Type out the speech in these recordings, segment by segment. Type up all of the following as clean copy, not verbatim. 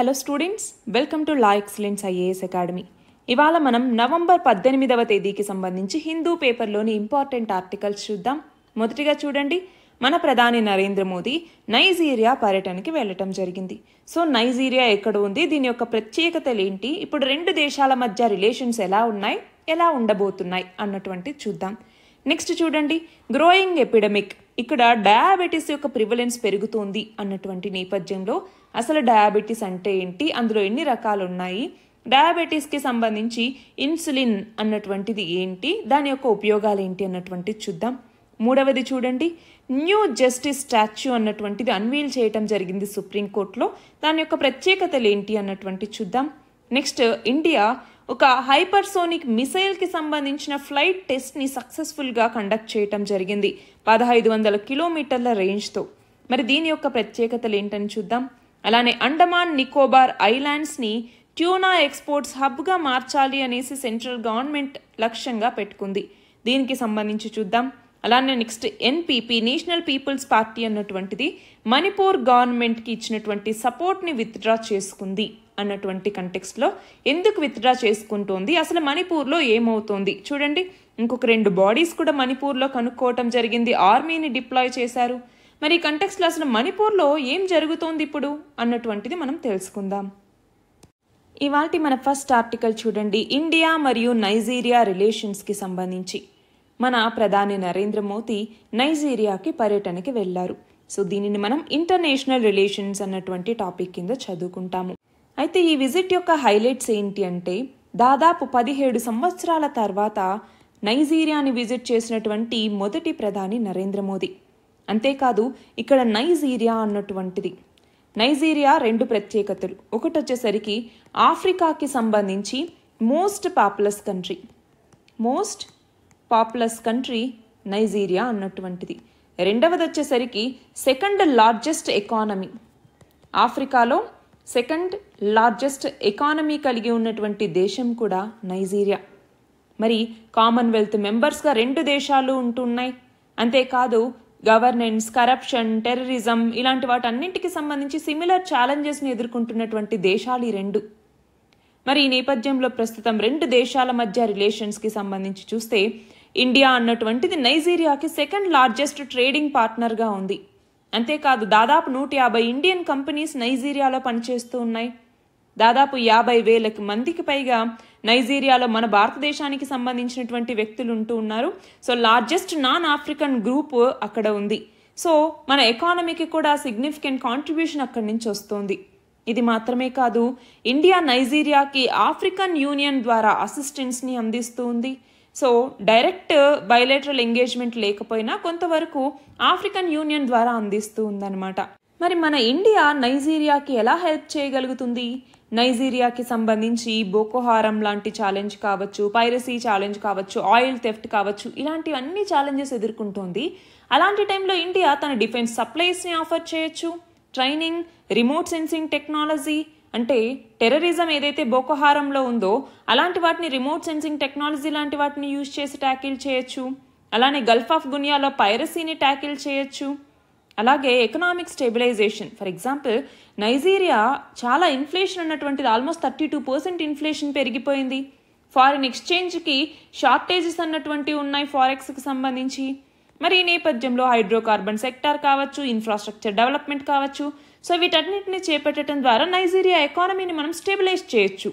Hello students, welcome to law excellence IAS academy. ఇవాళ మనం November 18వ తేదీకి సంబంధించి హిందూ పేపర్లోని ఇంపార్టెంట్ ఆర్టికల్స్ చూద్దాం. మొదటిగా చూడండి, మన ప్రధాని నరేంద్ర మోదీ నైజీరియా పర్యటనకి వెళ్ళటం జరిగింది. సో నైజీరియా ఎక్కడ ఉంది, దీని యొక్క ప్రత్యేకతలు ఏంటి, ఇప్పుడు రెండు దేశాల మధ్య రిలేషన్స్ ఎలా ఉన్నాయి, ఎలా ఉండబోతున్నాయి అన్నటువంటి చూద్దాం. నెక్స్ట్ చూడండి, గ్రోయింగ్ ఎపిడమిక్. ఇక్కడ డయాబెటీస్ యొక్క ప్రివలెన్స్ పెరుగుతోంది అన్నటువంటి నేపథ్యంలో అసలు డయాబెటీస్ అంటే ఏంటి, అందులో ఎన్ని రకాలు ఉన్నాయి, డయాబెటీస్కి సంబంధించి ఇన్సులిన్ అన్నటువంటిది ఏంటి, దాని యొక్క ఉపయోగాలు ఏంటి అన్నటువంటిది చూద్దాం. మూడవది చూడండి, న్యూ జస్టిస్ స్టాచ్యూ అన్నటువంటిది అన్వీల్ చేయటం జరిగింది సుప్రీంకోర్టులో, దాని యొక్క ప్రత్యేకతలు ఏంటి అన్నటువంటిది చూద్దాం. నెక్స్ట్, ఇండియా ఒక హైపర్సోనిక్ మిసైల్కి సంబంధించిన ఫ్లైట్ టెస్ట్ని సక్సెస్ఫుల్గా కండక్ట్ చేయటం జరిగింది 1500 కిలోమీటర్ల రేంజ్తో. మరి దీని యొక్క ప్రత్యేకతలు ఏంటని చూద్దాం. అలానే అండమాన్ నికోబార్ ఐలాండ్స్ని ట్యూనా ఎక్స్పోర్ట్స్ హబ్గా మార్చాలి అనేసి సెంట్రల్ గవర్నమెంట్ లక్ష్యంగా పెట్టుకుంది, దీనికి సంబంధించి చూద్దాం. అలానే next, NPP national peoples party అన్నటువంటిది మణిపూర్ గవర్నమెంట్కి ఇచ్చినటువంటి సపోర్ట్ని విత్డ్రా చేసుకుంది అన్నటువంటి కంటెక్స్ట్లో ఎందుకు విత్డ్రా చేసుకుంటోంది, అసలు మణిపూర్లో ఏమవుతోంది చూడండి. ఇంకొక 2 బాడీస్ కూడా మణిపూర్లో కనుక్కోవటం జరిగింది, ఆర్మీని డిప్లాయ్ చేశారు. మరి ఈ కంటెక్స్ట్లో అసలు మణిపూర్లో ఏం జరుగుతోంది ఇప్పుడు అన్నటువంటిది మనం తెలుసుకుందాం. ఇవాల్టి మన ఫస్ట్ ఆర్టికల్ చూడండి, ఇండియా మరియు నైజీరియా రిలేషన్స్కి సంబంధించి. మన ప్రధాని నరేంద్ర మోదీ నైజీరియాకి పర్యటనకి వెళ్ళారు. సో దీనిని మనం ఇంటర్నేషనల్ రిలేషన్స్ అన్నటువంటి టాపిక్ కింద చదువుకుంటాము. అయితే ఈ విజిట్ యొక్క హైలైట్స్ ఏంటి అంటే, దాదాపు 17 సంవత్సరాల తర్వాత నైజీరియాని విజిట్ చేసినటువంటి మొదటి ప్రధాని నరేంద్ర మోదీ. అంతేకాదు, ఇక్కడ నైజీరియా అన్నటువంటిది, నైజీరియా 2 ప్రత్యేకతలు. ఒకటి వచ్చేసరికి ఆఫ్రికాకి సంబంధించి మోస్ట్ పాపులస్ కంట్రీ నైజీరియా అన్నటువంటిది. రెండవది వచ్చేసరికి సెకండ్ లార్జెస్ట్ ఎకానమీ, ఆఫ్రికాలో సెకండ్ లార్జెస్ట్ ఎకానమీ కలిగి ఉన్నటువంటి దేశం కూడా నైజీరియా. మరి కామన్వెల్త్ మెంబర్స్గా 2 దేశాలు ఉంటున్నాయి. అంతేకాదు, గవర్నెన్స్, కరప్షన్, టెర్రరిజం ఇలాంటి వాటన్నింటికి సంబంధించి సిమిలర్ ఛాలెంజెస్ని ఎదుర్కొంటున్నటువంటి దేశాలు ఈ 2. మరి ఈ నేపథ్యంలో ప్రస్తుతం 2 దేశాల మధ్య రిలేషన్స్కి సంబంధించి చూస్తే, ఇండియా అన్నటువంటిది నైజీరియాకి సెకండ్ లార్జెస్ట్ ట్రేడింగ్ పార్ట్నర్గా ఉంది. అంతేకాదు, దాదాపు 150 ఇండియన్ కంపెనీస్ నైజీరియాలో పనిచేస్తూ ఉన్నాయి. దాదాపు 50,000 మందికి పైగా నైజీరియాలో మన భారతదేశానికి సంబంధించినటువంటి వ్యక్తులు ఉంటూ ఉన్నారు. So largest non African group అక్కడ ఉంది. సో మన ఎకానమీకి కూడా సిగ్నిఫికెంట్ కాంట్రిబ్యూషన్ అక్కడి నుంచి వస్తుంది. ఇది మాత్రమే కాదు, ఇండియా నైజీరియాకి ఆఫ్రికన్ యూనియన్ ద్వారా అసిస్టెన్స్ని అందిస్తూ ఉంది. సో డైరెక్ట్ బైలేటరల్ ఎంగేజ్మెంట్ లేకపోయినా కొంతవరకు ఆఫ్రికన్ యూనియన్ ద్వారా అందిస్తూ ఉందన్నమాట. మరి మన ఇండియా నైజీరియాకి ఎలా హెల్ప్ చేయగలుగుతుంది? నైజీరియాకి సంబంధించి బోకోహారం లాంటి ఛాలెంజ్ కావచ్చు, పైరసీ ఛాలెంజ్ కావచ్చు, ఆయిల్ థెఫ్ట్ కావచ్చు, ఇలాంటివన్నీ ఛాలెంజెస్ ఎదుర్కొంటోంది. అలాంటి టైంలో ఇండియా తన డిఫెన్స్ సప్లైస్ని ఆఫర్ చేయొచ్చు. ట్రైనింగ్, రిమోట్ సెన్సింగ్ టెక్నాలజీ, అంటే టెర్రరిజం ఏదైతే బోకోహారంలో ఉందో అలాంటి వాటిని రిమోట్ సెన్సింగ్ టెక్నాలజీ లాంటి వాటిని యూజ్ చేసి ట్యాకిల్ చేయొచ్చు. అలానే గల్ఫ్ ఆఫ్ గునియాలో పైరసీని ట్యాకిల్ చేయొచ్చు. అలాగే economic stabilisation, for example Nigeria చాలా ఇన్ఫ్లేషన్ అన్నటువంటిది ఆల్మోస్ట్ 32% ఇన్ఫ్లేషన్ పెరిగిపోయింది. ఫారిన్ ఎక్స్చేంజ్కి షార్టేజెస్ అన్నటువంటివి ఉన్నాయి ఫారెక్స్కి సంబంధించి. మరి ఈ నేపథ్యంలో హైడ్రోకార్బన్ సెక్టార్ కావచ్చు, ఇన్ఫ్రాస్ట్రక్చర్ డెవలప్మెంట్ కావచ్చు, సో వీటన్నిటిని చేపట్టడం ద్వారా నైజీరియా ఎకానమీని మనం స్టెబిలైజ్ చేయొచ్చు.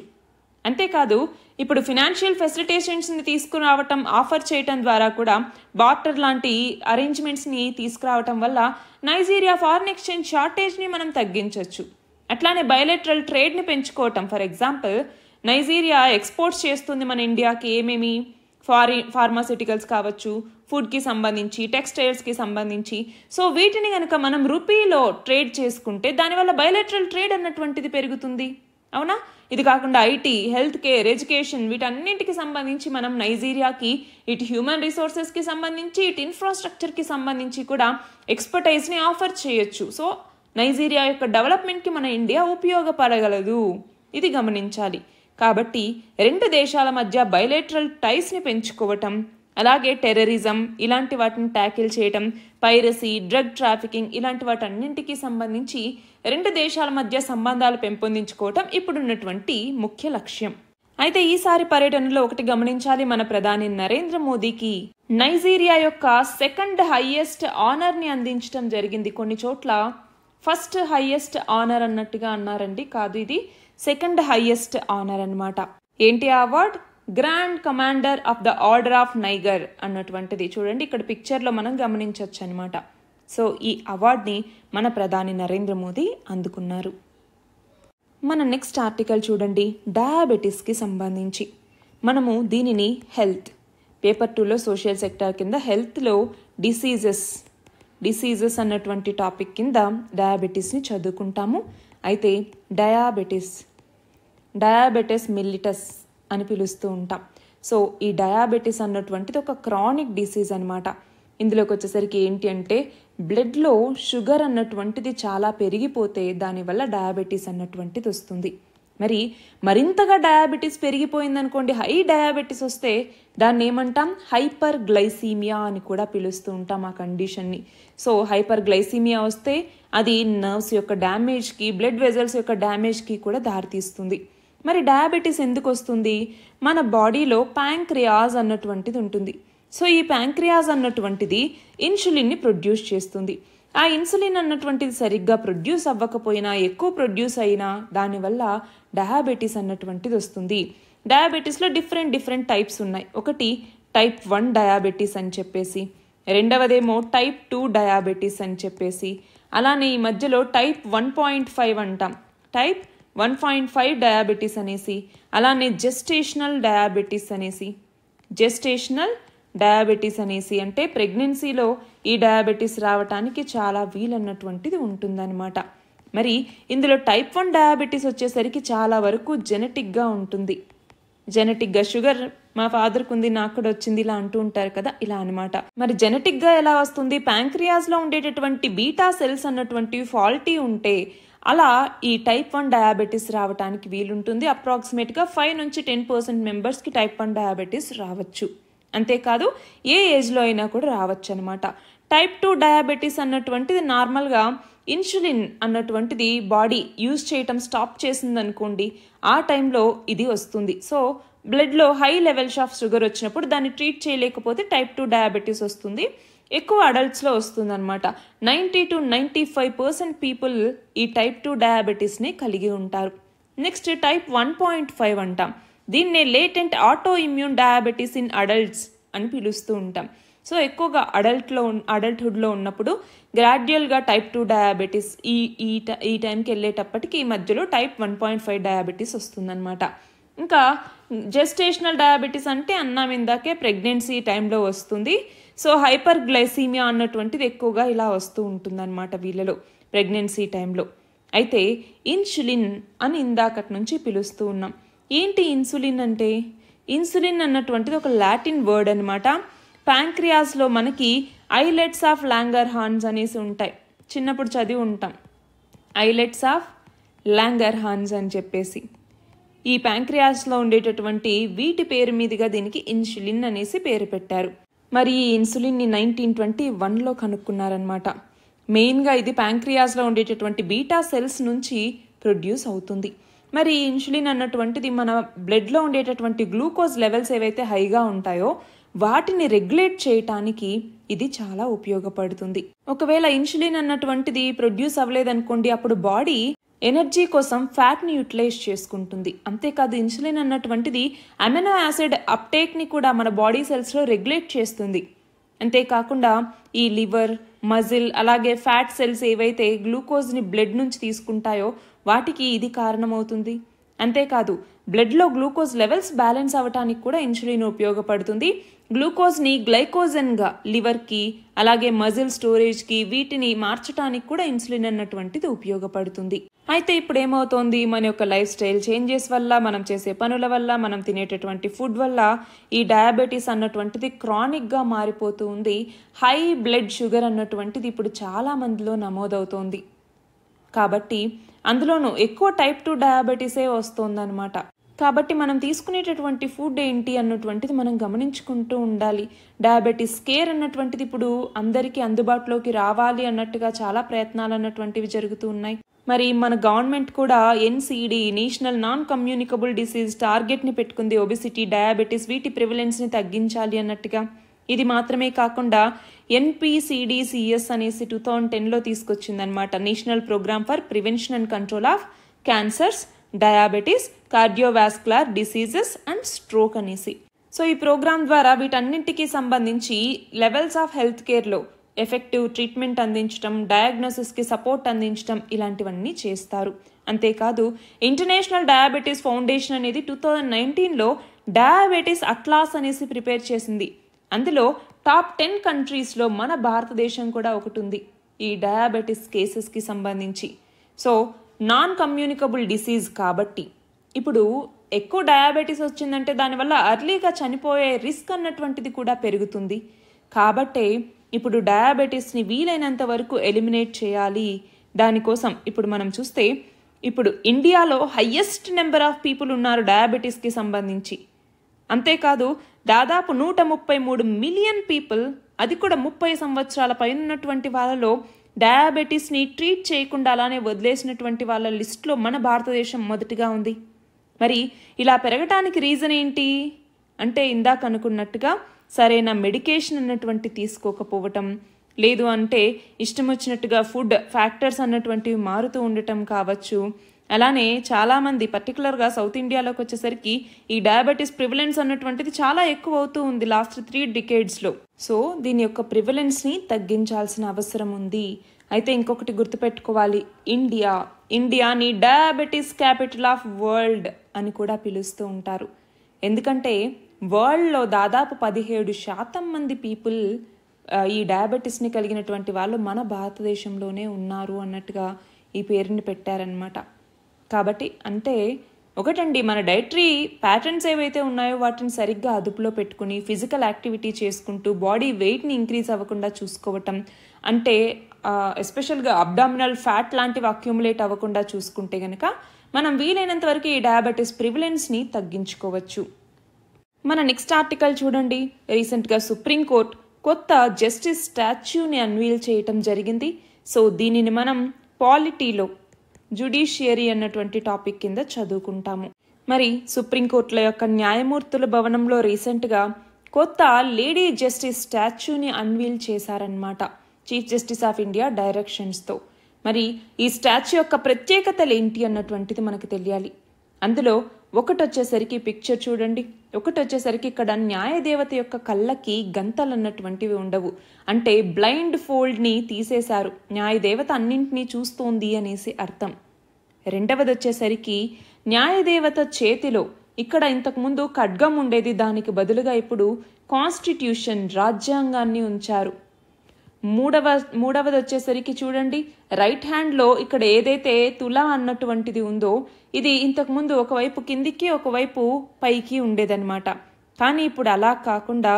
అంతేకాదు, ఇప్పుడు ఫినాన్షియల్ ఫెసిలిటేషన్స్ని తీసుకురావటం, ఆఫర్ చేయటం ద్వారా కూడా బార్టర్ లాంటి అరేంజ్మెంట్స్ని తీసుకురావటం వల్ల నైజీరియా ఫారిన్ ఎక్స్చేంజ్ షార్టేజ్ని మనం తగ్గించవచ్చు. అట్లానే బయలేటరల్ ట్రేడ్ని పెంచుకోవటం, ఫర్ ఎగ్జాంపుల్ నైజీరియా ఎక్స్పోర్ట్స్ చేస్తుంది మన ఇండియాకి ఏమేమి, ఫార్మాసిటికల్స్ కావచ్చు, ఫుడ్కి సంబంధించి, టెక్స్టైల్స్కి సంబంధించి. సో వీటిని కనుక మనం రూపీలో ట్రేడ్ చేసుకుంటే దానివల్ల బయలేటరల్ ట్రేడ్ అన్నటువంటిది పెరుగుతుంది, అవునా? ఇది కాకుండా ఐటీ, హెల్త్ కేర్, ఎడ్యుకేషన్ వీటన్నింటికి సంబంధించి మనం నైజీరియాకి ఇటు హ్యూమన్ రిసోర్సెస్కి సంబంధించి, ఇటు ఇన్ఫ్రాస్ట్రక్చర్కి సంబంధించి కూడా ఎక్స్పర్టైజ్ని ఆఫర్ చేయొచ్చు. సో నైజీరియా యొక్క డెవలప్మెంట్కి మన ఇండియా ఉపయోగపడగలదు, ఇది గమనించాలి. కాబట్టి 2 దేశాల మధ్య బైలేటరల్ టైస్ని పెంచుకోవటం, అలాగే టెర్రరిజం ఇలాంటి వాటిని ట్యాకిల్ చేయటం, పైరసీ, డ్రగ్ ట్రాఫికింగ్ ఇలాంటి వాటన్నింటికి సంబంధించి రెండు దేశాల మధ్య సంబంధాలు పెంపొందించుకోవటం ఇప్పుడున్నటువంటి ముఖ్య లక్ష్యం. అయితే ఈసారి పర్యటనలో ఒకటి గమనించాలి, మన ప్రధాని నరేంద్ర మోదీకి నైజీరియా యొక్క సెకండ్ హైయెస్ట్ ఆనర్ని అందించడం జరిగింది. కొన్ని చోట్ల ఫస్ట్ హైయెస్ట్ ఆనర్ అన్నట్టుగా అన్నారండి, కాదు, ఇది సెకండ్ హైయెస్ట్ ఆనర్ అన్నమాట. ఏంటి ఆ award? Grand commander of the order of niger అన్నటువంటిది. చూడండి ఇక్కడ పిక్చర్లో మనం గమనించవచ్చు అనమాట. సో ఈ అవార్డ్ని మన ప్రధాని నరేంద్ర మోదీ అందుకున్నారు. మన నెక్స్ట్ ఆర్టికల్ చూడండి, డయాబెటీస్కి సంబంధించి. మనము దీనిని హెల్త్ పేపర్ 2లో సోషల్ సెక్టార్ కింద హెల్త్లో డిసీజెస్ అన్నటువంటి టాపిక్ కింద డయాబెటీస్ని చదువుకుంటాము. అయితే డయాబెటిస్ మిల్లిటస్ అని పిలుస్తూ ఉంటాం. సో ఈ డయాబెటీస్ అన్నటువంటిది ఒక క్రానిక్ డిసీజ్ అనమాట. ఇందులోకి వచ్చేసరికి ఏంటి అంటే బ్లడ్లో షుగర్ అన్నటువంటిది చాలా పెరిగిపోతే దానివల్ల డయాబెటీస్ అన్నటువంటిది వస్తుంది. మరింతగా డయాబెటీస్ పెరిగిపోయిందనుకోండి, హై డయాబెటీస్ వస్తే దాన్ని ఏమంటాం? హైపర్ గ్లైసీమియా అని కూడా పిలుస్తూ ఉంటాం ఆ కండిషన్ని. సో హైపర్ గ్లైసీమియా వస్తే అది నర్వ్స్ యొక్క డ్యామేజ్కి, బ్లడ్ వెజల్స్ యొక్క డ్యామేజ్కి కూడా దారితీస్తుంది. డయాబెటీస్ ఎందుకు వస్తుంది? మన బాడీలో ప్యాంక్రియాస్ అన్నటువంటిది ఉంటుంది. సో ఈ ప్యాంక్రియాస్ అన్నటువంటిది ఇన్సులిన్ని ప్రొడ్యూస్ చేస్తుంది. ఆ ఇన్సులిన్ అన్నటువంటిది సరిగ్గా ప్రొడ్యూస్ అవ్వకపోయినా, ఎక్కువ ప్రొడ్యూస్ అయినా దానివల్ల డయాబెటీస్ అన్నటువంటిది వస్తుంది. డయాబెటీస్లో డిఫరెంట్ టైప్స్ ఉన్నాయి. ఒకటి టైప్ 1 డయాబెటీస్ అని చెప్పేసి, రెండవదేమో టైప్ 2 డయాబెటీస్ అని చెప్పేసి, అలానే ఈ మధ్యలో టైప్ 1.5 అంటాం, టైప్ 1.5 డయాబెటీస్ అనేసి, అలానే జెస్టేషనల్ డయాబెటీస్ అనేసి అంటే ప్రెగ్నెన్సీలో ఈ డయాబెటీస్ రావటానికి చాలా వీలన్నటువంటిది ఉంటుందన్నమాట. ఇందులో టైప్ 1 డయాబెటీస్ వచ్చేసరికి చాలా వరకు జెనెటిక్గా ఉంటుంది. జెనెటిక్గా షుగర్ మా ఫాదర్కి ఉంది, నాకు కూడా వచ్చింది, ఇలా అంటూ ఉంటారు కదా, ఇలా అనమాట. జెనెటిక్గా ఎలా వస్తుంది? ప్యాంక్రియాస్లో ఉండేటటువంటి బీటా సెల్స్ అన్నటువంటి ఫాల్టీ ఉంటే అలా ఈ టైప్ 1 డయాబెటీస్ రావడానికి వీలుంటుంది. అప్రాక్సిమేట్గా 5 నుంచి 10% మెంబర్స్కి టైప్ 1 డయాబెటీస్ రావచ్చు. అంతేకాదు ఏ ఏజ్లో అయినా కూడా రావచ్చు అనమాట. టైప్ 2 డయాబెటీస్ అన్నటువంటిది నార్మల్గా ఇన్సులిన్ అన్నటువంటిది బాడీ యూజ్ చేయటం స్టాప్ చేసిందనుకోండి, ఆ టైంలో ఇది వస్తుంది. సో బ్లడ్లో హై లెవెల్స్ ఆఫ్ షుగర్ వచ్చినప్పుడు దాన్ని ట్రీట్ చేయలేకపోతే టైప్ 2 డయాబెటీస్ వస్తుంది. ఎక్కువ అడల్ట్స్లో వస్తుంది అనమాట. 90 to 95% పీపుల్ ఈ టైప్ 2 డయాబెటీస్ని కలిగి ఉంటారు. నెక్స్ట్ టైప్ 1.5 అంటాం. దీన్నే latent auto immune diabetes in adults అని పిలుస్తూ ఉంటాం. సో ఎక్కువగా అడల్ట్హుడ్లో ఉన్నప్పుడు గ్రాడ్యువల్గా టైప్ 2 డయాబెటీస్ ఈ టైంకి వెళ్ళేటప్పటికి ఈ మధ్యలో టైప్ 1.5 డయాబెటీస్ వస్తుందన్నమాట. ఇంకా జెస్టేషనల్ డయాబెటీస్ అంటే అన్నాం ఇందాకే, ప్రెగ్నెన్సీ టైంలో వస్తుంది. సో హైపర్ గ్లైసీమియా అన్నటువంటిది ఎక్కువగా ఇలా వస్తూ ఉంటుందన్నమాట వీళ్ళలో ప్రెగ్నెన్సీ టైంలో. అయితే ఇన్సులిన్ అని ఇందాకటి నుంచి పిలుస్తూ ఉన్నాం. ఏంటి ఇన్సులిన్ అంటే? ఇన్సులిన్ అన్నటువంటిది ఒక లాటిన్ వర్డ్ అనమాట. ప్యాంక్రియాస్లో మనకి ఐలెట్స్ ఆఫ్ లాంగర్హాన్స్ అనేసి ఉంటాయి, చిన్నప్పుడు చదివి ఉంటాం, ఐలెట్స్ ఆఫ్ లాంగర్హాన్స్ అని చెప్పేసి. ఈ ప్యాంక్రియాస్లో ఉండేటటువంటి వీటి పేరు మీదుగా దీనికి ఇన్సులిన్ అనేసి పేరు పెట్టారు. ఈ ఇన్సులిన్ని 1921లో కనుక్కున్నారనమాట. మెయిన్గా ఇది ప్యాంక్రియాస్లో ఉండేటటువంటి బీటా సెల్స్ నుంచి ప్రొడ్యూస్ అవుతుంది. ఈ ఇన్సులిన్ అన్నటువంటిది మన బ్లడ్లో ఉండేటటువంటి గ్లూకోజ్ లెవెల్స్ ఏవైతే హైగా ఉంటాయో వాటిని రెగ్యులేట్ చేయటానికి ఇది చాలా ఉపయోగపడుతుంది. ఒకవేళ ఇన్సులిన్ అన్నటువంటిది ప్రొడ్యూస్ అవ్వలేదనుకోండి, అప్పుడు బాడీ ఎనర్జీ కోసం ఫ్యాట్ని యూటిలైజ్ చేసుకుంటుంది. అంతేకాదు ఇన్సులిన్ అన్నటువంటిది అమినో యాసిడ్ అప్టేక్ని కూడా మన బాడీ సెల్స్లో రెగ్యులేట్ చేస్తుంది. అంతేకాకుండా ఈ లివర్, మజిల్ అలాగే ఫ్యాట్ సెల్స్ ఏవైతే గ్లూకోజ్ని బ్లడ్ నుంచి తీసుకుంటాయో వాటికి ఇది కారణమవుతుంది. అంతేకాదు బ్లడ్లో గ్లూకోజ్ లెవెల్స్ బ్యాలెన్స్ అవ్వటానికి కూడా ఇన్సులిన్ ఉపయోగపడుతుంది. గ్లూకోజ్ని గ్లైకోజన్గా లివర్కి అలాగే మజిల్ స్టోరేజ్కి వీటిని మార్చడానికి కూడా ఇన్సులిన్ అన్నటువంటిది ఉపయోగపడుతుంది. అయితే ఇప్పుడు ఏమవుతోంది, మన యొక్క లైఫ్ స్టైల్ చేంజెస్ వల్ల, మనం చేసే పనుల వల్ల, మనం తినేటటువంటి ఫుడ్ వల్ల ఈ డయాబెటీస్ అన్నటువంటిది క్రానిక్గా మారిపోతూ ఉంది. హై బ్లడ్ షుగర్ అన్నటువంటిది ఇప్పుడు చాలా మందిలో నమోదవుతోంది. కాబట్టి అందులోనూ ఎక్కువ టైప్ 2 డయాబెటీసే వస్తుందన్నమాట. కాబట్టి మనం తీసుకునేటటువంటి ఫుడ్ ఏంటి అన్నటువంటిది మనం గమనించుకుంటూ ఉండాలి. డయాబెటీస్ కేర్ అన్నటువంటిది ఇప్పుడు అందరికీ అందుబాటులోకి రావాలి అన్నట్టుగా చాలా ప్రయత్నాలు అన్నటువంటివి జరుగుతూ ఉన్నాయి. మరి మన గవర్నమెంట్ కూడా NCD national non communicable disease టార్గెట్ని పెట్టుకుంది. ఒబిసిటీ, డయాబెటీస్ వీటి ప్రివిలెన్స్ని తగ్గించాలి అన్నట్టుగా. ఇది మాత్రమే కాకుండా NPCDCS అనేసి 2010లో తీసుకొచ్చిందనమాట. National programme for prevention and control of cancers, diabetes, cardiovascular diseases and stroke అనేసి. సో ఈ ప్రోగ్రామ్ ద్వారా వీటన్నింటికి సంబంధించి లెవెల్స్ ఆఫ్ హెల్త్ కేర్లో ఎఫెక్టివ్ ట్రీట్మెంట్ అందించడం, డయాగ్నోసిస్కి సపోర్ట్ అందించడం ఇలాంటివన్నీ చేస్తారు. అంతేకాదు ఇంటర్నేషనల్ డయాబెటీస్ ఫౌండేషన్ అనేది 2019లో డయాబెటీస్ అట్లాస్ అనేసి ప్రిపేర్ చేసింది. అందులో టాప్ 10 కంట్రీస్లో మన భారతదేశం కూడా ఒకటి ఉంది ఈ డయాబెటీస్ కేసెస్కి సంబంధించి. సో నాన్ కమ్యూనికబుల్ డిసీజ్ కాబట్టి ఇప్పుడు ఎక్కువ డయాబెటీస్ వచ్చిందంటే దానివల్ల అర్లీగా చనిపోయే రిస్క్ అన్నటువంటిది కూడా పెరుగుతుంది. కాబట్టే ఇప్పుడు డయాబెటీస్ని వీలైనంత వరకు ఎలిమినేట్ చేయాలి. దానికోసం ఇప్పుడు మనం చూస్తే ఇప్పుడు ఇండియాలో హయ్యెస్ట్ నెంబర్ ఆఫ్ పీపుల్ ఉన్నారు డయాబెటీస్కి సంబంధించి. అంతేకాదు దాదాపు 133 మిలియన్ పీపుల్, అది కూడా 30 సంవత్సరాల పైన ఉన్నటువంటి వాళ్ళలో డయాబెటీస్ని ట్రీట్ చేయకుండా అలానే వదిలేసినటువంటి వాళ్ళ లిస్టులో మన భారతదేశం మొదటిగా ఉంది. మరి ఇలా పెరగటానికి రీజన్ ఏంటి అంటే ఇందాక అనుకున్నట్టుగా సరైన మెడికేషన్ అన్నటువంటి తీసుకోకపోవటం, లేదు అంటే ఇష్టం వచ్చినట్టుగా ఫుడ్ ఫ్యాక్టర్స్ అన్నటువంటివి మారుతూ ఉండటం కావచ్చు. అలానే చాలామంది పర్టికులర్గా సౌత్ ఇండియాలోకి వచ్చేసరికి ఈ డయాబెటీస్ ప్రివిలెన్స్ అన్నటువంటిది చాలా ఎక్కువ అవుతూ ఉంది లాస్ట్ 3 డికేడ్స్లో. సో దీని యొక్క ప్రివిలెన్స్ని తగ్గించాల్సిన అవసరం ఉంది. అయితే ఇంకొకటి గుర్తుపెట్టుకోవాలి, ఇండియాని డయాబెటీస్ క్యాపిటల్ ఆఫ్ వరల్డ్ అని కూడా పిలుస్తూ ఉంటారు. ఎందుకంటే వరల్డ్లో దాదాపు 17% మంది పీపుల్ ఈ డయాబెటీస్ని కలిగినటువంటి వాళ్ళు మన భారతదేశంలోనే ఉన్నారు అన్నట్టుగా ఈ పేరుని పెట్టారనమాట. కాబట్టి అంటే ఒకటండి, మన డైటరీ ప్యాటర్న్స్ ఏవైతే ఉన్నాయో వాటిని సరిగ్గా అదుపులో పెట్టుకుని ఫిజికల్ యాక్టివిటీ చేసుకుంటూ బాడీ వెయిట్ని ఇంక్రీజ్ అవ్వకుండా చూసుకోవటం, అంటే ఎస్పెషల్గా అబ్డామినల్ ఫ్యాట్ లాంటివి అక్యుములేట్ అవ్వకుండా చూసుకుంటే కనుక మనం వీలైనంత వరకు ఈ డయాబెటీస్ ప్రివిలెన్స్ని తగ్గించుకోవచ్చు. మన నెక్స్ట్ ఆర్టికల్ చూడండి. రీసెంట్గా సుప్రీంకోర్టు కొత్త జస్టిస్ స్టాచ్యూని అన్వీల్ చేయటం జరిగింది. సో దీనిని మనం పాలిటీలో జ్యుడిషియరీ అన్నటువంటి టాపిక్ కింద చదువుకుంటాము. మరి సుప్రీంకోర్టుల యొక్క న్యాయమూర్తుల భవనంలో రీసెంట్గా కొత్త లేడీ జస్టిస్ స్టాచ్యూని అన్వీల్ చేశారనమాట, చీఫ్ జస్టిస్ ఆఫ్ ఇండియా డైరెక్షన్స్తో. మరి ఈ స్టాచ్యూ యొక్క ప్రత్యేకతలు ఏంటి అన్నటువంటిది మనకు తెలియాలి. అందులో ఒకటి వచ్చేసరికి పిక్చర్ చూడండి, ఒకటి వచ్చేసరికి ఇక్కడ న్యాయదేవత యొక్క కళ్ళకి గంతలు అన్నటువంటివి ఉండవు, అంటే బ్లైండ్ ఫోల్డ్ని తీసేశారు, న్యాయదేవత అన్నింటినీ చూస్తోంది అనేసి అర్థం. రెండవది వచ్చేసరికి న్యాయదేవత చేతిలో ఇక్కడ ఇంతకుముందు ఖడ్గం ఉండేది, దానికి బదులుగా ఇప్పుడు కాన్స్టిట్యూషన్ రాజ్యాంగాన్ని ఉంచారు. మూడవది వచ్చేసరికి చూడండి, రైట్ హ్యాండ్లో ఇక్కడ ఏదైతే తులా అన్నటువంటిది ఉందో ఇది ఇంతకుముందు ఒకవైపు కిందికి ఒకవైపు పైకి ఉండేదన్నమాట. కానీ ఇప్పుడు అలా కాకుండా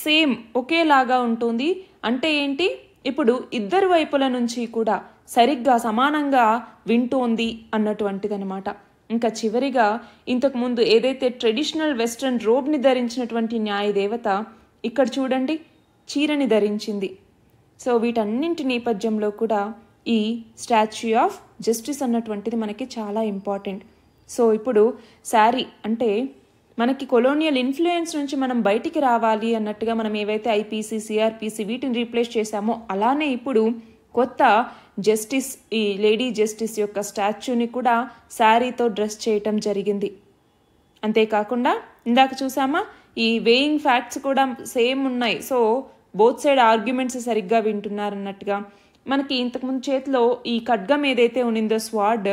సేమ్ ఒకేలాగా ఉంటుంది. అంటే ఏంటి, ఇప్పుడు ఇద్దరు వైపుల నుంచి కూడా సరిగ్గా సమానంగా వింటోంది అన్నటువంటిది అనమాట. ఇంకా చివరిగా ఇంతకుముందు ఏదైతే ట్రెడిషనల్ వెస్ట్రన్ రోబ్ని ధరించినటువంటి న్యాయదేవత ఇక్కడ చూడండి చీరని ధరించింది. సో వీటన్నింటి నేపథ్యంలో కూడా ఈ స్టాచ్యూ ఆఫ్ జస్టిస్ అన్నటువంటిది మనకి చాలా ఇంపార్టెంట్. సో ఇప్పుడు శారీ అంటే మనకి కొలోనియల్ ఇన్ఫ్లుయెన్స్ నుంచి మనం బయటికి రావాలి అన్నట్టుగా మనం ఏవైతే IPC, CRPC వీటిని రీప్లేస్ చేశామో అలానే ఇప్పుడు కొత్త జస్టిస్, ఈ లేడీ జస్టిస్ యొక్క స్టాచ్యూని కూడా శారీతో డ్రెస్ చేయటం జరిగింది. అంతేకాకుండా ఇందాక చూసామా ఈ వేయింగ్ ఫ్యాక్ట్స్ కూడా సేమ్ ఉన్నాయి. సో బోత్ సైడ్ ఆర్గ్యుమెంట్స్ సరిగ్గా వింటున్నారన్నట్టుగా. మనకి ఇంతకుముందు చేతిలో ఈ ఖడ్గం ఏదైతే ఉన్నిందో స్వార్డ్,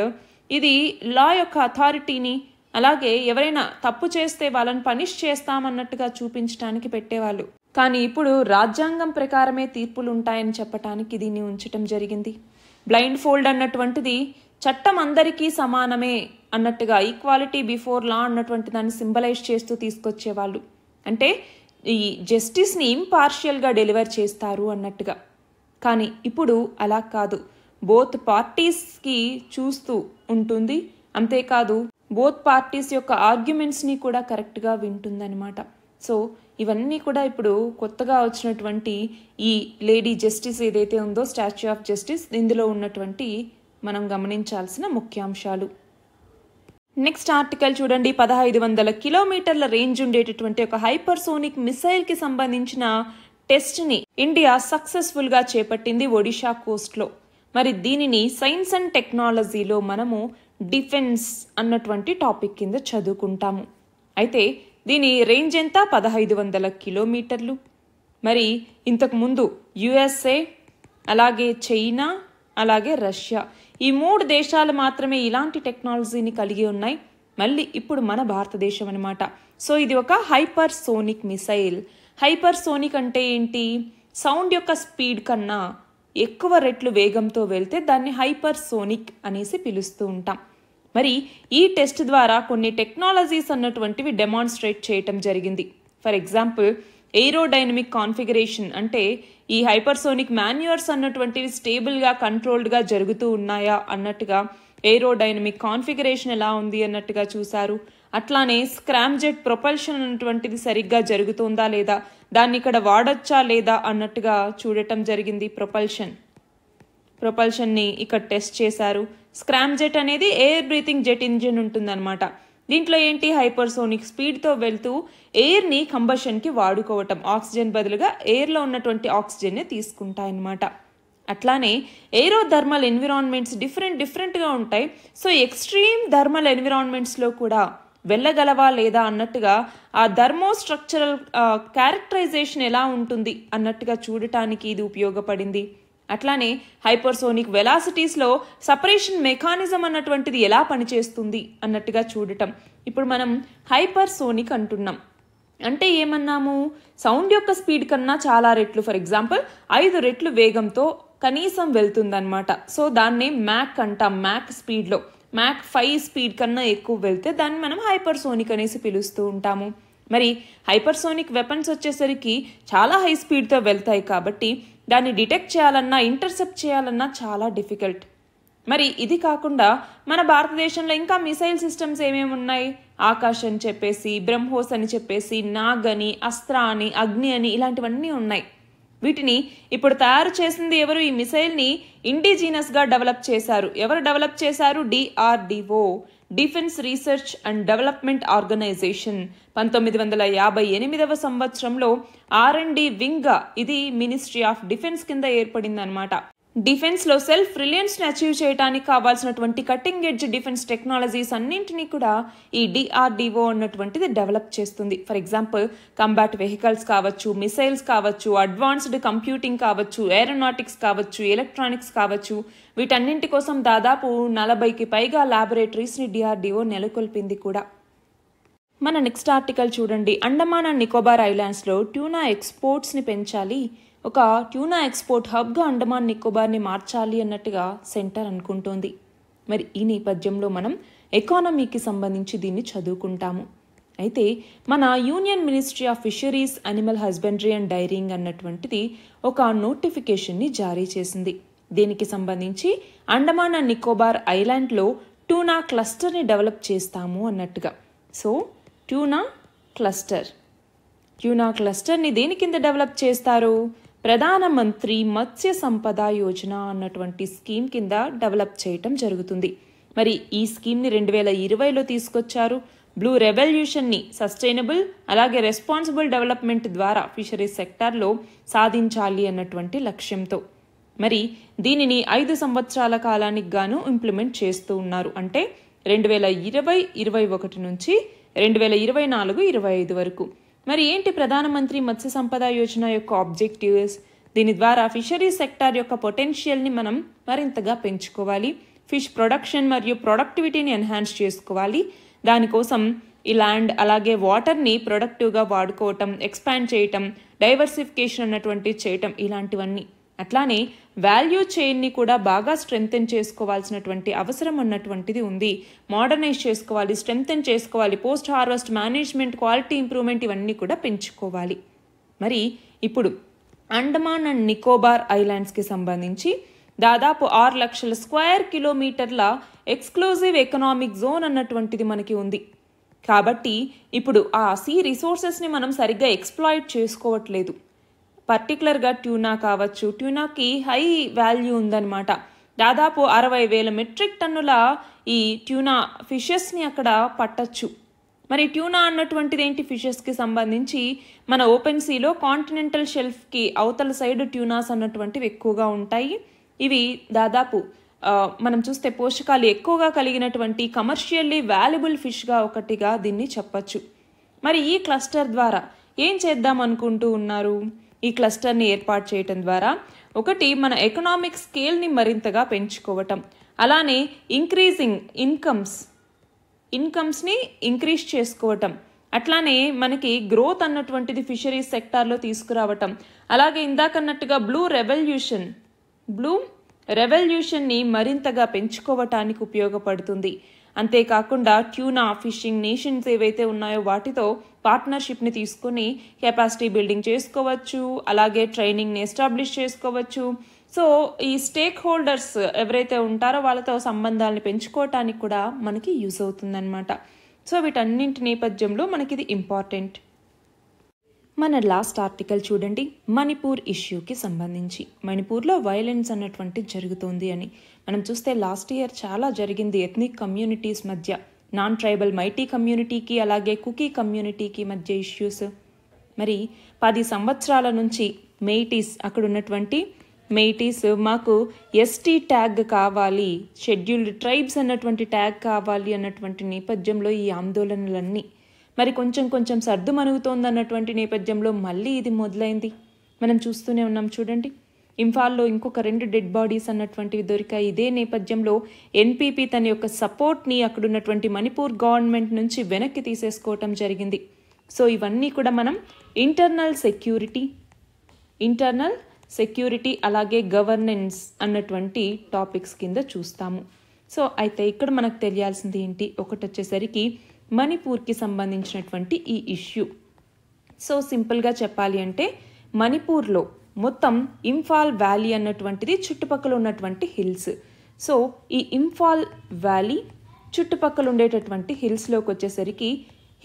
ఇది లా యొక్క అథారిటీని అలాగే ఎవరైనా తప్పు చేస్తే వాళ్ళని పనిష్ చేస్తామన్నట్టుగా చూపించడానికి పెట్టేవాళ్ళు. కానీ ఇప్పుడు రాజ్యాంగం ప్రకారమే తీర్పులు ఉంటాయని చెప్పటానికి దీన్ని ఉంచటం జరిగింది. బ్లైండ్ ఫోల్డ్ అన్నటువంటిది చట్టం అందరికీ సమానమే అన్నట్టుగా, ఈక్వాలిటీ బిఫోర్ లా అన్నటువంటి దాన్ని సింబలైజ్ చేస్తూ తీసుకొచ్చేవాళ్ళు. అంటే ఈ జస్టిస్ని ఇంపార్షియల్గా డెలివర్ చేస్తారు అన్నట్టుగా. కానీ ఇప్పుడు అలా కాదు, బోత్ పార్టీస్కి చూస్తూ ఉంటుంది. అంతేకాదు బోత్ పార్టీస్ యొక్క ఆర్గ్యుమెంట్స్ని కూడా కరెక్ట్గా వింటుందన్నమాట. సో ఇవన్నీ కూడా ఇప్పుడు కొత్తగా వచ్చినటువంటి ఈ లేడీ జస్టిస్ ఏదైతే ఉందో స్టాచ్యూ ఆఫ్ జస్టిస్, ఇందులో ఉన్నటువంటి మనం గమనించాల్సిన ముఖ్యాంశాలు. నెక్స్ట్ ఆర్టికల్ చూడండి. 1500 కిలోమీటర్ల రేంజ్ ఉండేటటువంటి ఒక హైపర్సోనిక్ మిసైల్కి సంబంధించిన టెస్ట్ని ఇండియా సక్సెస్ఫుల్గా చేపట్టింది ఒడిషా కోస్ట్లో. మరి దీనిని సైన్స్ అండ్ టెక్నాలజీలో మనము డిఫెన్స్ అన్నటువంటి టాపిక్ కింద చదువుకుంటాము. అయితే దీని రేంజ్ ఎంత? 1500 కిలోమీటర్లు. మరి ఇంతకుముందు యుఎస్ఏ, అలాగే చైనా, అలాగే రష్యా, ఈ 3 దేశాలు మాత్రమే ఇలాంటి టెక్నాలజీని కలిగి ఉన్నాయి. మళ్ళీ ఇప్పుడు మన భారతదేశం అనమాట. సో ఇది ఒక హైపర్సోనిక్ మిసైల్. హైపర్సోనిక్ అంటే ఏంటి? సౌండ్ యొక్క స్పీడ్ కన్నా ఎక్కువ రెట్లు వేగంతో వెళ్తే దాన్ని హైపర్సోనిక్ అనేసి పిలుస్తూ ఉంటాం. మరి ఈ టెస్ట్ ద్వారా కొన్ని టెక్నాలజీస్ అన్నటువంటివి డెమాన్స్ట్రేట్ చేయటం జరిగింది. ఫర్ ఎగ్జాంపుల్ ఏరోడైనమిక్ కాన్ఫిగరేషన్, అంటే ఈ హైపర్సోనిక్ మాన్యూవర్స్ అన్నటువంటివి స్టేబుల్గా కంట్రోల్డ్గా జరుగుతూ ఉన్నాయా అన్నట్టుగా ఏరోడైనమిక్ కాన్ఫిగరేషన్ ఎలా ఉంది అన్నట్టుగా చూశారు. అట్లానే స్క్రామ్జెట్ ప్రొపల్షన్ అన్నటువంటిది సరిగ్గా జరుగుతుందా లేదా, దాన్ని ఇక్కడ వాడొచ్చా లేదా అన్నట్టుగా చూడటం జరిగింది. ప్రొపల్షన్ని ఇక్కడ టెస్ట్ చేశారు. స్క్రామ్జెట్ అనేది ఎయిర్ బ్రీతింగ్ జెట్ ఇంజిన్ ఉంటుందన్నమాట. దీంట్లో ఏంటి? హైపర్సోనిక్ స్పీడ్తో వెళ్తూ ఎయిర్ని కంబషన్కి వాడుకోవటం, ఆక్సిజన్ బదులుగా ఎయిర్లో ఉన్నటువంటి ఆక్సిజన్ని తీసుకుంటాయన్నమాట. అట్లానే ఏరోథర్మల్ ఎన్విరాన్మెంట్స్ డిఫరెంట్గా ఉంటాయి. సో ఎక్స్ట్రీమ్ థర్మల్ ఎన్విరాన్మెంట్స్లో కూడా వెళ్ళగలవా లేదా అన్నట్టుగా ఆ థర్మోస్ట్రక్చరల్ క్యారెక్టరైజేషన్ ఎలా ఉంటుంది అన్నట్టుగా చూడటానికి ఇది ఉపయోగపడింది. అట్లానే హైపర్సోనిక్ వెలాసిటీస్లో సపరేషన్ మెకానిజం అన్నటువంటిది ఎలా పనిచేస్తుంది అన్నట్టుగా చూడటం. ఇప్పుడు మనం హైపర్సోనిక్ అంటున్నాం అంటే ఏమన్నాము? సౌండ్ యొక్క స్పీడ్ కన్నా చాలా రెట్లు, ఫర్ ఎగ్జాంపుల్ 5 రెట్లు వేగంతో కనీసం వెళ్తుందన్నమాట. సో దాన్ని మ్యాక్ అంటాం. మ్యాక్ స్పీడ్లో మ్యాక్ 5 స్పీడ్ కన్నా ఎక్కువ వెళ్తే దాన్ని మనం హైపర్సోనిక్ అనేసి పిలుస్తూ ఉంటాము. మరి హైపర్సోనిక్ వెపన్స్ వచ్చేసరికి చాలా హై స్పీడ్తో వెళ్తాయి కాబట్టి దాన్ని డిటెక్ట్ చేయాలన్నా, ఇంటర్సెప్ట్ చేయాలన్నా చాలా డిఫికల్ట్. మరి ఇది కాకుండా మన భారతదేశంలో ఇంకా మిసైల్ సిస్టమ్స్ ఏమేమి ఉన్నాయి? ఆకాశ్ అని చెప్పేసి, బ్రహ్మోస్ అని చెప్పేసి, నాగ్ అని, అస్త్ర అని, అగ్ని అని, ఇలాంటివన్నీ ఉన్నాయి. వీటిని ఇప్పుడు తయారు చేసింది ఎవరు? ఈ మిసైల్ని ఇండిజినస్గా డెవలప్ చేశారు. ఎవరు డెవలప్ చేశారు? DRDO, defence research and development organisation. 1958వ సంవత్సరంలో R&D వింగ్గా ఇది మినిస్ట్రీ ఆఫ్ డిఫెన్స్ కింద ఏర్పడింది అనమాట. డిఫెన్స్లో సెల్ఫ్ రిలయన్స్ని అచీవ్ చేయడానికి కావాల్సినటువంటి కటింగ్ ఎడ్జ్ డిఫెన్స్ టెక్నాలజీస్ అన్నింటినీ కూడా ఈ DRDO అన్నటువంటిది డెవలప్ చేస్తుంది. ఫర్ ఎగ్జాంపుల్ కంబాట్ వెహికల్స్ కావచ్చు, మిసైల్స్ కావచ్చు, అడ్వాన్స్డ్ కంప్యూటింగ్ కావచ్చు, ఏరోనాటిక్స్ కావచ్చు, ఎలక్ట్రానిక్స్ కావచ్చు, వీటన్నింటి కోసం దాదాపు 40కి పైగా ల్యాబొరేటరీస్ని DRDO నెలకొల్పింది కూడా. మన నెక్స్ట్ ఆర్టికల్ చూడండి. అండమాన్ అండ్ నికోబార్ ఐలాండ్స్లో ట్యూనా ఎక్స్పోర్ట్స్ని పెంచాలి, ఒక ట్యూనా ఎక్స్పోర్ట్ హబ్గా అండమాన్ నికోబార్ని మార్చాలి అన్నట్టుగా సెంటర్ అనుకుంటోంది. మరి ఈ నేపథ్యంలో మనం ఎకానమీకి సంబంధించి దీన్ని చదువుకుంటాము. అయితే మన union ministry of fisheries, animal husbandry and daring అన్నటువంటిది ఒక నోటిఫికేషన్ని జారీ చేసింది. దీనికి సంబంధించి అండమాన్ అండ్ నికోబార్ ఐలాండ్లో ట్యూనా క్లస్టర్ని డెవలప్ చేస్తాము అన్నట్టుగా. సో ట్యూనా క్లస్టర్ని దేని కింద డెవలప్ చేస్తారు? ప్రధానమంత్రి మత్స్య సంపద యోజన అన్నటువంటి స్కీమ్ కింద డెవలప్ చేయటం జరుగుతుంది. మరి ఈ స్కీమ్ని 2020లో తీసుకొచ్చారు. బ్లూ రెవల్యూషన్ని సస్టైనబుల్ అలాగే రెస్పాన్సిబుల్ డెవలప్మెంట్ ద్వారా ఫిషరీస్ సెక్టార్లో సాధించాలి అన్నటువంటి లక్ష్యంతో. మరి దీనిని 5 సంవత్సరాల కాలానికి గాను ఇంప్లిమెంట్ చేస్తూ ఉన్నారు. అంటే 2020-21 నుంచి 2024-25 వరకు. మరి ఏంటి ప్రధానమంత్రి మత్స్య సంపద యోజన యొక్క ఆబ్జెక్టివ్స్? దీని ద్వారా ఫిషరీస్ సెక్టార్ యొక్క పొటెన్షియల్ని మనం మరింతగా పెంచుకోవాలి, ఫిష్ ప్రొడక్షన్ మరియు ప్రొడక్టివిటీని ఎన్హాన్స్ చేసుకోవాలి. దానికోసం ఈ ల్యాండ్ అలాగే వాటర్ని ప్రొడక్టివ్గా వాడుకోవటం, ఎక్స్పాండ్ చేయటం, డైవర్సిఫికేషన్ అన్నటువంటి చేయటం, ఇలాంటివన్నీ. అట్లానే వాల్యూ చైన్ని కూడా బాగా స్ట్రెంగ్తెన్ చేసుకోవాల్సినటువంటి అవసరం అన్నటువంటిది ఉంది. మోడర్నైజ్ చేసుకోవాలి, స్ట్రెంగ్తెన్ చేసుకోవాలి. Post harvest management, quality improvement ఇవన్నీ కూడా పెంచుకోవాలి. మరి ఇప్పుడు అండమాన్ అండ్ నికోబార్ ఐలాండ్స్కి సంబంధించి దాదాపు 6 లక్షల స్క్వేర్ కిలోమీటర్ల ఎక్స్క్లూజివ్ ఎకనామిక్ జోన్ అన్నటువంటిది మనకి ఉంది. కాబట్టి ఇప్పుడు ఆ సీ రిసోర్సెస్ని మనం సరిగ్గా ఎక్స్ప్లాయిట్ చేసుకోవట్లేదు. పర్టికులర్గా ట్యూనా కావచ్చు, ట్యూనాకి హై వాల్యూ ఉందన్నమాట. దాదాపు 60,000 మెట్రిక్ టన్నుల ఈ ట్యూనా ఫిషెస్ని అక్కడ పట్టచ్చు. మరి ట్యూనా అన్నటువంటిది ఏంటి? ఫిషెస్కి సంబంధించి మన ఓపెన్ సీలో కాంటినెంటల్ షెల్ఫ్కి అవతల సైడ్ ట్యూనాస్ అన్నటువంటివి ఎక్కువగా ఉంటాయి. ఇవి దాదాపు మనం చూస్తే పోషకాలు ఎక్కువగా కలిగినటువంటి కమర్షియల్లీ వాల్యుబుల్ ఫిష్గా ఒకటిగా దీన్ని చెప్పచ్చు. మరి ఈ క్లస్టర్ ద్వారా ఏం చేద్దాం అనుకుంటూ ఉన్నారు? ఈ క్లస్టర్ని ఏర్పాటు చేయటం ద్వారా ఒకటి మన ఎకనామిక్ స్కేల్ని మరింతగా పెంచుకోవటం, అలానే ఇంక్రీజింగ్ ఇన్కమ్స్ని ఇంక్రీజ్ చేసుకోవటం, అట్లానే మనకి గ్రోత్ అన్నటువంటిది ఫిషరీస్ సెక్టార్లో తీసుకురావటం, అలాగే ఇందాకన్నట్టుగా బ్లూ రెవల్యూషన్ని మరింతగా పెంచుకోవటానికి ఉపయోగపడుతుంది. అంతేకాకుండా ట్యూనా ఫిషింగ్ నేషన్స్ ఏవైతే ఉన్నాయో వాటితో పార్ట్నర్షిప్ని తీసుకొని కెపాసిటీ బిల్డింగ్ చేసుకోవచ్చు, అలాగే ట్రైనింగ్ని ఎస్టాబ్లిష్ చేసుకోవచ్చు. సో ఈ స్టేక్ హోల్డర్స్ ఎవరైతే ఉంటారో వాళ్ళతో సంబంధాలను పెంచుకోవటానికి కూడా మనకి యూజ్ అవుతుందన్నమాట. సో వీటన్నింటి నేపథ్యంలో మనకి ఇది ఇంపార్టెంట్. మన లాస్ట్ ఆర్టికల్ చూడండి, మణిపూర్ ఇష్యూకి సంబంధించి. మణిపూర్లో వైలెన్స్ అన్నటువంటి జరుగుతోంది అని మనం చూస్తే లాస్ట్ ఇయర్ చాలా జరిగింది ఎథ్నిక్ కమ్యూనిటీస్ మధ్య, నాన్ ట్రైబల్ మైటీ కమ్యూనిటీకి అలాగే కుకీ కమ్యూనిటీకి మధ్య ఇష్యూస్. మరి 10 సంవత్సరాల నుంచి అక్కడ ఉన్నటువంటి మెయిటీస్ మాకు ఎస్టీ ట్యాగ్ కావాలి, షెడ్యూల్డ్ ట్రైబ్స్ అన్నటువంటి ట్యాగ్ కావాలి అన్నటువంటి నేపథ్యంలో ఈ ఆందోళనలన్నీ మరి కొంచెం సర్దుమణుగుతోంది అన్నటువంటి నేపథ్యంలో మళ్ళీ ఇది మొదలైంది. మనం చూస్తూనే ఉన్నాం చూడండి. ఇంఫాల్లో ఇంకొక 2 డెడ్ బాడీస్ అన్నటువంటివి దొరికాయి. ఇదే నేపథ్యంలో ఎన్పీపీ తన యొక్క సపోర్ట్ని అక్కడున్నటువంటి మణిపూర్ గవర్నమెంట్ నుంచి వెనక్కి తీసేసుకోవటం జరిగింది. సో ఇవన్నీ కూడా మనం ఇంటర్నల్ సెక్యూరిటీ అలాగే గవర్నెన్స్ అన్నటువంటి టాపిక్స్ కింద చూస్తాము. సో అయితే ఇక్కడ మనకు తెలియాల్సింది ఏంటి? ఒకటి వచ్చేసరికి మణిపూర్కి సంబంధించినటువంటి ఈ ఇష్యూ. సో సింపుల్గా చెప్పాలి అంటే మణిపూర్లో మొత్తం ఇంఫాల్ వ్యాలీ అన్నటువంటిది చుట్టుపక్కల ఉన్నటువంటి హిల్స్. సో ఈ ఇంఫాల్ వ్యాలీ చుట్టుపక్కల ఉండేటటువంటి హిల్స్లోకి వచ్చేసరికి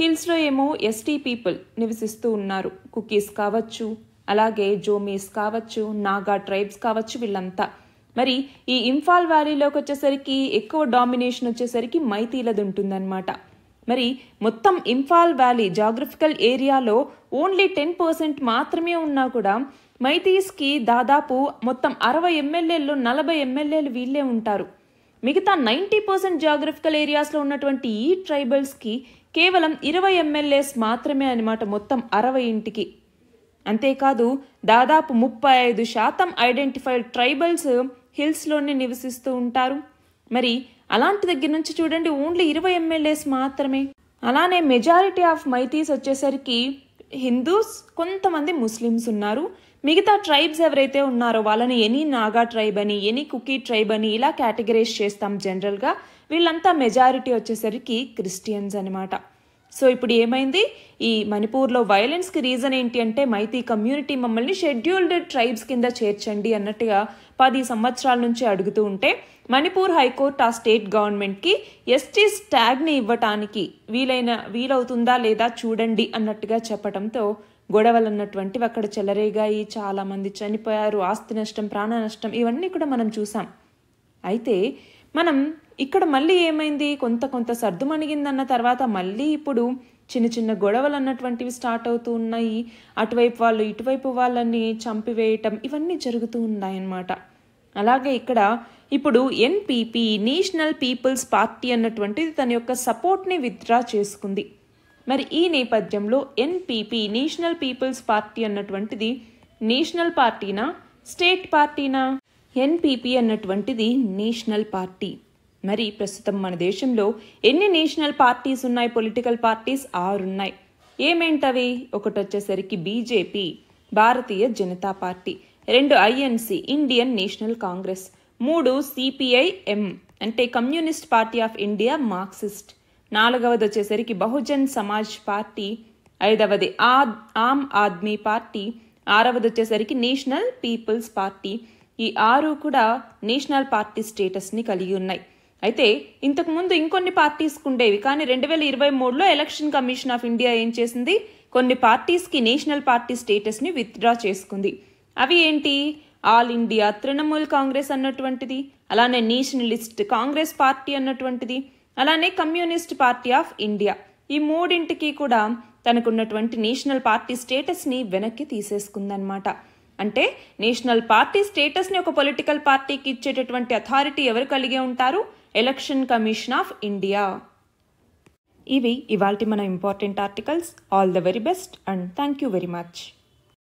హిల్స్లో ఏమో ఎస్టీ పీపుల్ నివసిస్తూ ఉన్నారు. కుకీస్ కావచ్చు, అలాగే జోమీస్ కావచ్చు, నాగా ట్రైబ్స్ కావచ్చు, వీళ్ళంతా. మరి ఈ ఇంఫాల్ వ్యాలీలోకి వచ్చేసరికి ఎక్కువ డామినేషన్ వచ్చేసరికి మైతీలది ఉంటుందన్నమాట. మరి మొత్తం ఇంఫాల్ వ్యాలీ జాగ్రఫికల్ ఏరియాలో ఓన్లీ 10% మాత్రమే ఉన్నా కూడా మైతీస్కి దాదాపు మొత్తం 60 ఎమ్మెల్యేలు 40 ఎమ్మెల్యేలు వీళ్ళే ఉంటారు. మిగతా 90% జాగ్రఫికల్ ఏరియాస్లో ఉన్నటువంటి ఈ ట్రైబల్స్కి కేవలం 20 ఎమ్మెల్యేస్ మాత్రమే అన్నమాట మొత్తం 60 ఇంటికి. అంతేకాదు దాదాపు 35% ఐడెంటిఫైడ్ ట్రైబల్స్ హిల్స్లోనే నివసిస్తూ ఉంటారు. మరి అలాంటి దగ్గర నుంచి చూడండి ఓన్లీ 20 ఎమ్మెల్యేస్ మాత్రమే. అలానే మెజారిటీ ఆఫ్ మైతీస్ వచ్చేసరికి హిందూస్, కొంతమంది ముస్లిమ్స్ ఉన్నారు. మిగతా ట్రైబ్స్ ఎవరైతే ఉన్నారో వాళ్ళని ఎనీ నాగా ట్రైబ్ అని, ఎనీ కుకీ ట్రైబ్ అని ఇలా కేటగరైజ్ చేస్తాం జనరల్గా. వీళ్ళంతా మెజారిటీ వచ్చేసరికి క్రిస్టియన్స్ అనమాట. సో ఇప్పుడు ఏమైంది? ఈ మణిపూర్లో వైలెన్స్కి రీజన్ ఏంటి అంటే మైతీ కమ్యూనిటీ మమ్మల్ని షెడ్యూల్డ్ ట్రైబ్స్ కింద చేర్చండి అన్నట్టుగా 10 సంవత్సరాల నుంచి అడుగుతూ ఉంటే మణిపూర్ హైకోర్టు ఆ స్టేట్ గవర్నమెంట్కి ఎస్టీస్ ట్యాగ్ని ఇవ్వటానికి వీలవుతుందా లేదా చూడండి అన్నట్టుగా చెప్పడంతో గొడవలు అన్నటువంటివి అక్కడ చెలరేగాయి. చాలామంది చనిపోయారు, ఆస్తి నష్టం, ప్రాణ నష్టం ఇవన్నీ కూడా మనం చూసాం. అయితే మనం ఇక్కడ మళ్ళీ ఏమైంది? కొంత సర్దుమణిగిందన్న తర్వాత మళ్ళీ ఇప్పుడు చిన్న గొడవలు అన్నటువంటివి స్టార్ట్ అవుతూ ఉన్నాయి. అటువైపు వాళ్ళు ఇటువైపు వాళ్ళని చంపివేయటం ఇవన్నీ జరుగుతూ ఉన్నాయన్నమాట. అలాగే ఇక్కడ ఇప్పుడు ఎన్పీపీ నేషనల్ పీపుల్స్ పార్టీ అన్నటువంటిది తన యొక్క సపోర్ట్ని విత్డ్రా చేసుకుంది. మరి ఈ నేపథ్యంలో ఎన్పీపీ నేషనల్ పీపుల్స్ పార్టీ అన్నటువంటిది నేషనల్ పార్టీనా, స్టేట్ పార్టీనా? ఎన్పీపీ అన్నటువంటిది నేషనల్ పార్టీ. మరి ప్రస్తుతం మన దేశంలో ఎన్ని నేషనల్ పార్టీస్ ఉన్నాయి? పొలిటికల్ పార్టీస్ 6 ఉన్నాయి. ఏమేంటవి? ఒకటి వచ్చేసరికి BJP, Bharatiya Janata party, 2 INC, Indian national Congress, 3 CPIM అంటే communist party of India marxist, 4వది వచ్చేసరికి బహుజన్ సమాజ్ పార్టీ, 5వది ఆమ్ ఆద్మీ పార్టీ, 6వది వచ్చేసరికి నేషనల్ పీపుల్స్ పార్టీ. ఈ 6 కూడా నేషనల్ పార్టీ స్టేటస్ని కలిగి ఉన్నాయి. అయితే ఇంతకుముందు ఇంకొన్ని పార్టీస్కి ఉండేవి, కానీ 2023లో ఎలక్షన్ కమిషన్ ఆఫ్ ఇండియా ఏం చేసింది, కొన్ని పార్టీస్కి నేషనల్ పార్టీ స్టేటస్ని విత్డ్రా చేసుకుంది. అవి ఏంటి, ఆల్ ఇండియా తృణమూల్ కాంగ్రెస్ అన్నటువంటిది, అలానే నేషనలిస్ట్ కాంగ్రెస్ పార్టీ అన్నటువంటిది, అలానే కమ్యూనిస్ట్ పార్టీ ఆఫ్ ఇండియా. ఈ మూడింటికి కూడా తనకున్నటువంటి నేషనల్ పార్టీ స్టేటస్ని వెనక్కి తీసేసుకుందనమాట. అంటే నేషనల్ పార్టీ స్టేటస్ని ఒక పొలిటికల్ పార్టీకి ఇచ్చేటటువంటి అథారిటీ ఎవరు కలిగి ఉంటారు, ఎలక్షన్ కమిషన్ ఆఫ్ ఇండియా. ఇవి ఇవాల్టి మన important articles. All the very best and thank you very much.